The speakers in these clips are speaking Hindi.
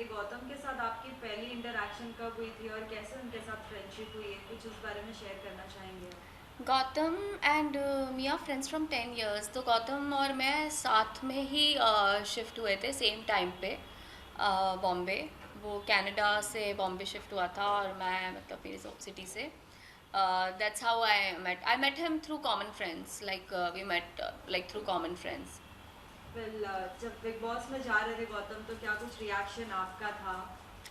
गौतम के साथ आपकी पहली इंटरेक्शन कब हुई थी और कैसे उनके साथ फ्रेंडशिप हुई है, कुछ उस बारे में शेयर करना चाहेंगे? Gautam and me are friends from 10 years। तो गौतम और मैं साथ में ही शिफ्ट हुए थे सेम टाइम पे बॉम्बे। वो कनाडा से बॉम्बे शिफ्ट हुआ था और मैं मतलब मेरी सिटी से। That's how I met him through common friends, like we met like through common friends. Well, जब बिग बॉस में जा रहे थे गौतम तो क्या कुछ रिएक्शन आपका था?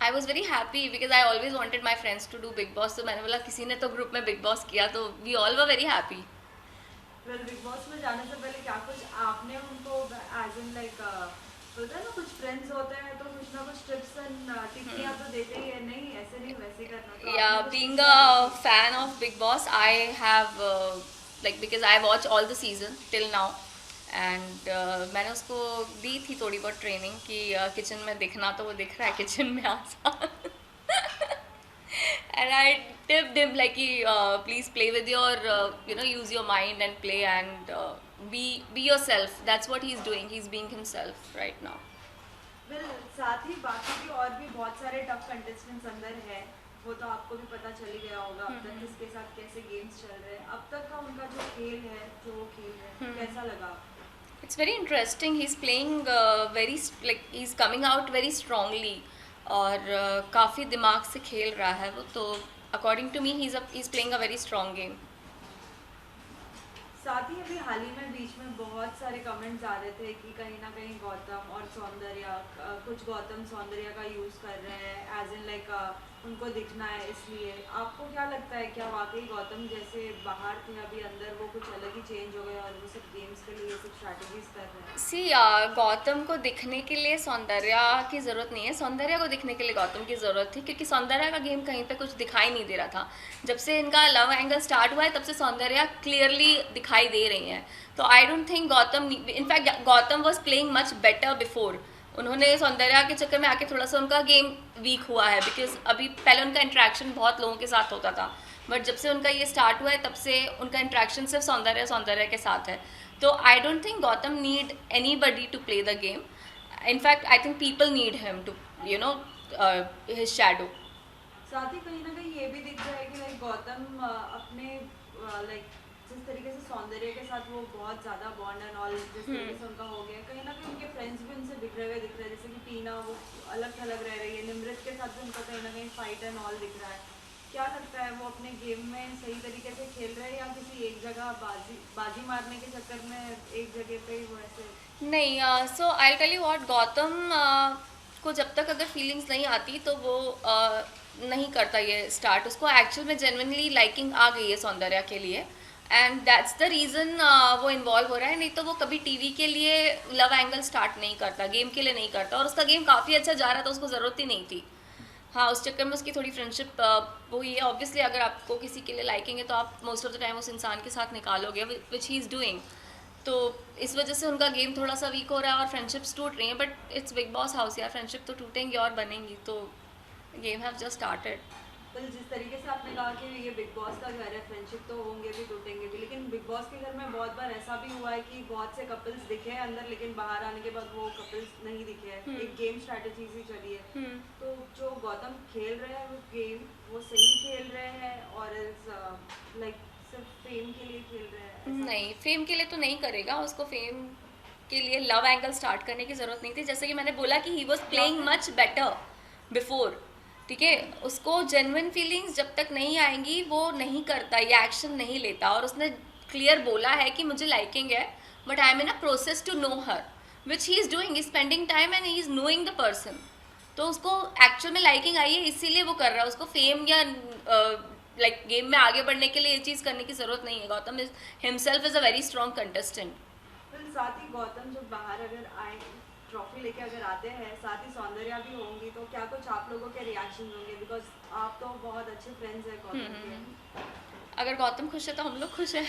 I was very happy because I always wanted my friends to do Bigg Boss. तो मैंने बोला किसी ने तो ग्रुप में बिग बॉस किया, तो we all were very happy. Well, Bigg Boss में जाने से पहले क्या कुछ आपने उनको एज इन लाइक बोलते हैं ना, कुछ फ्रेंड्स होते हैं तो कुछ ना कुछ टिप्स एंड टिप्पणियाँ तो देते ही है, नहीं ऐसे नहीं वैसे करना, तो आपने Yeah, कुछ being टिप्स या a tips? fan of Big Boss, I have like because I watch all the season till now, and मैंने उसको दी थी थोड़ी बहुत ट्रेनिंग कि किचन में दिखना तो वो दिख रहा है किचन में आसान। And I tipped him like कि please play with your use your mind and play and be yourself. That's what he's doing. He's being himself right now. Well, साथ ही बाकी भी और भी बहुत सारे टफ कंटेस्टेंट्स अंदर है, वो तो आपको भी पता चल ही गया होगा अब तक किसके साथ कैसे गेम्स चल रहे हैं। अब तक का उनका जो खेल है, जो वो खेल रहे हैं, कैसा लगा? It's very interesting. He's playing like he's coming out very strongly और काफ़ी दिमाग से खेल रहा है वो तो। according to me he's playing a very strong game. साथ ही अभी हाल ही में बीच में बहुत सारे कमेंट्स आ रहे थे कि कहीं ना कहीं गौतम और सौंदर्या, कुछ गौतम सौंदर्या का यूज़ कर रहे हैं एज इन लाइक उनको दिखना है इसलिए। आपको क्या लगता है, क्या वाकई गौतम जैसे बाहर थे अभी अंदर वो कुछ अलग ही चेंज हो गए और वो सब गेम्स के लिए सब स्ट्रैटेजीज कर रहे हैं? सी गौतम को दिखने के लिए सौंदर्या की ज़रूरत नहीं है, सौंदर्या को दिखने के लिए गौतम की ज़रूरत थी क्योंकि सौंदर्या का गेम कहीं पे कुछ दिखाई नहीं दे रहा था। जब से इनका लव एंगल स्टार्ट हुआ है तब से सौंदर्या क्लियरली दिखाई दे रही हैं। तो I don't think Gautam, in fact Gautam was playing much better before. उन्होंने सौंदर्या के चक्कर में आके थोड़ा सा उनका गेम वीक हुआ है बिकॉज अभी पहले उनका इंट्रैक्शन बहुत लोगों के साथ होता था, बट जब से उनका ये स्टार्ट हुआ है तब से उनका इंट्रैक्शन सिर्फ सौंदर्या सौंदर्या के साथ है। तो I don't think Gautam need anybody to play the game. In fact I think people need him to you know his shadow. साथ ही कहीं ना कहीं ये भी दिख जाए कि लाइक गौतम अपने लाइक जिस तरीके से सौंदर्य के साथ वो बहुत ज़्यादा बॉन्ड एंड ऑल जिस तरीके से उनका हो गया, कहीं ना कहीं उनके फ्रेंड्स भी उनसे बिखरे हुए दिख रहे हैं, जैसे कि टीना वो अलग थलग रह रही है, निमृत के साथ भी उनका कहीं ना कहीं फाइट एंड ऑल दिख रहा है। क्या लगता है, वो अपने गेम में सही तरीके से खेल रहे हैं या किसी एक जगह बाजी बाजी मारने के चक्कर में एक जगह पे ही वो ऐसे? नहीं, so I tell you what, Gautam को जब तक अगर फीलिंग्स नहीं आती तो वो नहीं करता ये स्टार्ट। उसको एक्चुअल में जेन्युइनली लाइकिंग आ गई है सौंदर्या के लिए, एंड दैट्स द रीज़न वो इन्वॉल्व हो रहा है। नहीं तो वो कभी टीवी के लिए लव एंगल स्टार्ट नहीं करता, गेम के लिए नहीं करता, और उसका गेम काफ़ी अच्छा जा रहा था, उसको ज़रूरत ही नहीं थी। हाँ, उस चक्कर में उसकी थोड़ी फ्रेंडशिप हुई है। ऑब्वियसली अगर आपको किसी के लिए लाइकिंग है तो आप मोस्ट ऑफ द टाइम उस इंसान के साथ निकालोगे, विच ही इज़ डूइंग। तो इस वजह से उनका गेम थोड़ा सा वीक हो रहा है और फ्रेंडशिप्स टूट रही हैं, but it's big boss house यार, फ्रेंडशिप तो टूटेंगी और बनेंगी। तो गेम हैव जस्ट स्टार्टेड। तो जिस तरीके से आपने कहा कि ये बिग बॉस का घर है, फ्रेंडशिप तो होंगे भी टूटेंगे भी, लेकिन बिग बॉस के घर में बहुत बार ऐसा भी हुआ है कि बहुत से कपल्स दिखे हैं अंदर लेकिन बाहर आने के बाद वो कपल्स नहीं दिखे हैं, एक गेम स्ट्रैटेजी सी चली है। तो जो गौतम खेल रहे हैं वो गेम, वो सही खेल रहे हैं और लाइक सिर्फ फेम के लिए खेल रहे हैं, ऐसा नहीं, कुछ? फेम के लिए तो नहीं करेगा, उसको फेम के लिए लव एंगल स्टार्ट करने की ज़रूरत नहीं थी। जैसे कि मैंने बोला कि ही वॉज या प्लेइंग फिर मच बेटर बिफोर। ठीक है, उसको जेन्युइन फीलिंग्स जब तक नहीं आएंगी वो नहीं करता, ये एक्शन नहीं लेता। और उसने क्लियर बोला है कि मुझे लाइकिंग है but I am in a process to know her, which he is doing, spending time and he is knowing the person. तो उसको एक्चुअल में लाइकिंग आई है इसीलिए वो कर रहा है। उसको फेम या लाइक गेम में आगे बढ़ने के लिए ये चीज़ करने की ज़रूरत नहीं है। Gautam is himself is a very strong contestant. फिर साथ ही गौतम जब बाहर अगर आए, ट्रॉफी लेके अगर आते हैं, साथ ही सौंदर्या भी होंगी, तो क्या कुछ आप लोगों के रिएक्शन होंगे, बिकॉज आप तो बहुत अच्छे फ्रेंड्स हैं गौतम के? अगर गौतम खुश है तो हम लोग खुश हैं।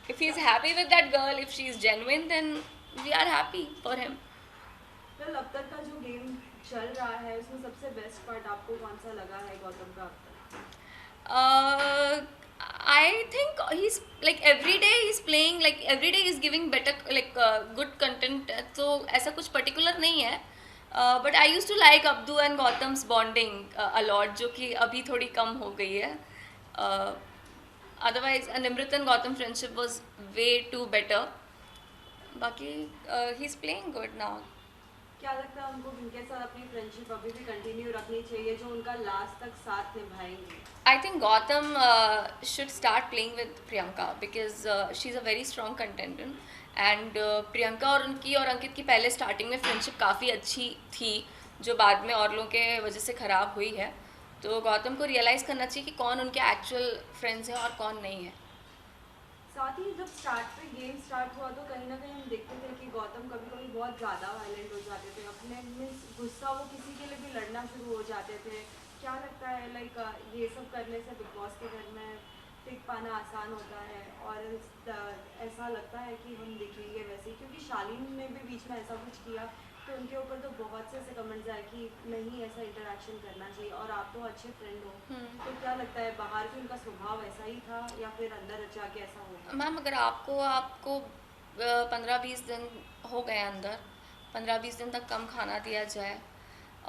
if he is happy with that girl, if she is genuine, then we are happy for him. फिर अब तक का जो गेम चल रहा है उसमें सबसे बेस्ट पार्ट आपको कौन सा लगा है गौतम का अब तक? uh, I think he's like every day he's playing, like every day he's giving better, like good content. तो ऐसा कुछ पर्टिकुलर नहीं है, but I used to like Abdu and Gautam's bonding a lot, जो कि अभी थोड़ी कम हो गई है. Otherwise Nimrit and Gautam friendship was way too better. बाकी he is playing good now. क्या लगता है उनको इनके साथ अपनी फ्रेंडशिप अभी भी कंटिन्यू रखनी चाहिए जो उनका लास्ट तक साथ निभाएंगे? I think Gautam should start playing with Priyanka because she's a very strong contender and Priyanka और उनकी और अंकित की पहले स्टार्टिंग में फ्रेंडशिप काफ़ी अच्छी थी, जो बाद में और लोगों के वजह से ख़राब हुई है. तो गौतम को रियलाइज़ करना चाहिए कि कौन उनके एक्चुअल फ्रेंड्स हैं और कौन नहीं है. साथ ही जब स्टार्ट पे गेम स्टार्ट हुआ तो कहीं ना कहीं हम देखते थे कि गौतम कभी कभी बहुत ज़्यादा वायलेंट हो जाते थे, अपने मीन्स गुस्सा वो किसी के लिए भी लड़ना शुरू हो जाते थे. क्या लगता है लाइक ये सब करने से बिग बॉस के घर में टिक पाना आसान होता है और ऐसा लगता है कि हम दिखेंगे वैसे ही? क्योंकि शालीन ने भी बीच में ऐसा कुछ किया तो उनके ऊपर तो बहुत से ऐसे कमेंट्स आए कि नहीं ऐसा इंटरेक्शन करना चाहिए और आप तो अच्छे फ्रेंड हो. तो क्या लगता है बाहर भी उनका स्वभाव ऐसा ही था या फिर अंदर जाके ऐसा होगा? मैम अगर आपको 15-20 दिन हो गए अंदर, 15-20 दिन तक कम खाना दिया जाए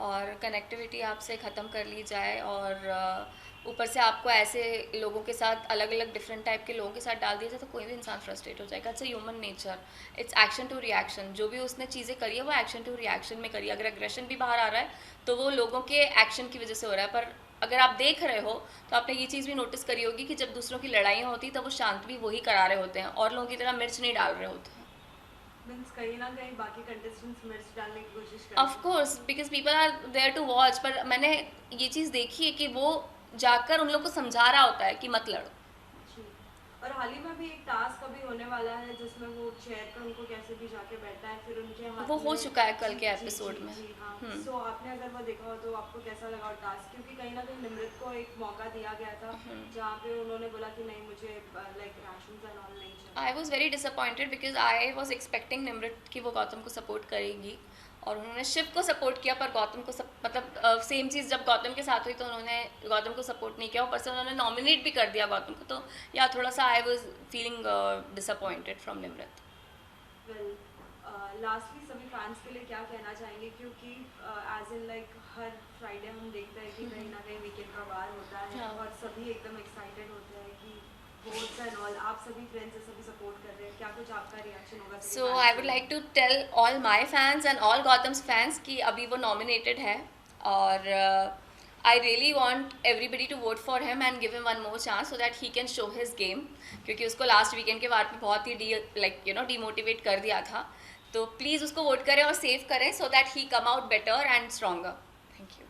और कनेक्टिविटी आपसे ख़त्म कर ली जाए और ऊपर से आपको ऐसे लोगों के साथ अलग अलग डिफरेंट टाइप के लोगों के साथ डाल दिया जाए तो कोई भी इंसान फ्रस्ट्रेट हो जाएगा. It's a human nature, it's action to reaction. जो भी उसने चीज़ें करी है वो एक्शन टू रिएक्शन में करी है. अगर एग्रेशन भी बाहर आ रहा है तो वो लोगों के एक्शन की वजह से हो रहा है. पर अगर आप देख रहे हो तो आपने ये चीज़ भी नोटिस करी होगी कि जब दूसरों की लड़ाइयाँ होती तब वो शांत भी वही करा रहे होते हैं और लोगों की तरह मिर्च नहीं डाल रहे होते हैं. मीन्स कहीं ना कहीं बाकी कंटेस्टेंट्स मिर्च डालने की कोशिश करते of course because people are there to watch. पर मैंने ये चीज़ देखी है कि वो जाकर उन लोग को समझा रहा होता है कि मत लड़ो. जी. और हाल ही में भी एक टास्क अभी होने वाला है जिसमें वो चेयर पर उनको कैसे भी जाके बैठा है, फिर उनके हाथ वो हो में- चुका है कल जी, के जी, एपिसोड जी, में. जी, हाँ. सो आपने अगर वो देखा हो तो आपको कैसा लगा वो टास्क? क्योंकि कहीं ना कहीं निमृत को एक मौका दिया गया था जहाँ पे उन्होंने बोला कि नहीं मुझे लाइक राशंस एंड ऑल नहीं चाहिए. आई was very disappointed because I was expecting Nimrit कि वो गौतम को सपोर्ट करेगी और उन्होंने शिव को सपोर्ट किया. पर गौतम को मतलब सेम चीज़ जब गौतम के साथ हुई तो उन्होंने गौतम को सपोर्ट नहीं किया. ऊपर से उन्होंने नॉमिनेट भी कर दिया गौतम को. तो या थोड़ा सा I was feeling disappointed from Nimrit. Well lastly सभी फैंस के लिए क्या कहना चाहेंगे? क्योंकि एज इन लाइक हर फ्राइडे हम देखते हैं कि कहीं ना कहीं वीकेंड का बार होता है हाँ. और सभी एकदम एक्साइटेड होते हैं कि वोट्स एंड ऑल. आप सभी फ्रेंड्स हैं, सभी सपोर्ट कर रहे हैं, क्या कुछ आपका रिएक्शन होगा? सभी सो fans आई के वुड लिए? Like to tell all my fans and all Gautam's fans कि अभी वो नॉमिनेटेड है और I really want everybody to vote for him and give him one more chance so that he can show his game. क्योंकि उसको लास्ट वीकेंड के बाद में बहुत ही डिमोटिवेट कर दिया था. तो प्लीज़ उसको वोट करें और सेव करें सो that he come out better and stronger. Thank you.